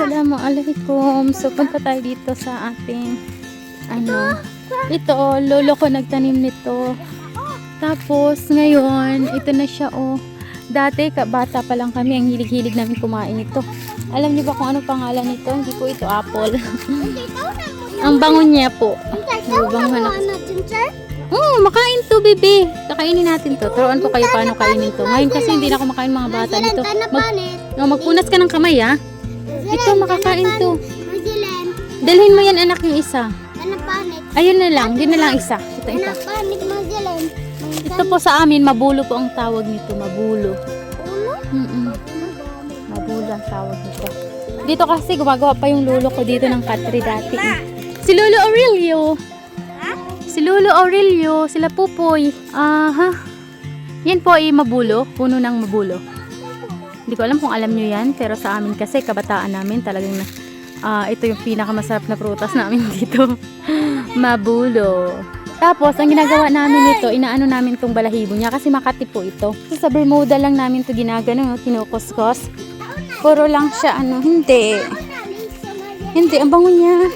Assalamualaikum. So, punta tayo dito sa ating, ito, lolo ko nagtanim nito. Tapos, ngayon, ito na siya, Dati, bata pa lang kami, ang hilig-hilig namin kumain ito. Alam niyo ba kung ano pangalan nito? Hindi po ito apple. Ang bango niya po. Makain to, bebe. Kakainin natin to. Turuan ko kayo paano kainin to. Ngayon kasi hindi na ako makain mga bata nito. Magpunas ka ng kamay, ha? Ito, makakain to. Dalhin mo yan, anak, yung isa. Ayun na lang. Yun na lang isa. Ito. Ito po sa amin, mabulo po ang tawag nito. Mabulo. Mabulo ang tawag nito. Dito kasi gumagawa pa yung lolo ko dito ng katri dati. Si Lolo Aurelio. Si Lolo Aurelio, sila Pupoy. Yan po ay mabulo, puno ng mabulo. Hindi ko alam kung alam nyo yan, pero sa amin kasi, kabataan namin, talagang ito yung pinakamasarap na prutas namin dito. Mabulo. Tapos, ang ginagawa namin ito, inaano namin itong balahibo niya kasi makati po ito. So, sa Bermuda lang namin ito ginagano, kinukuskus. Puro lang siya, hindi. Hindi, ang bango niya.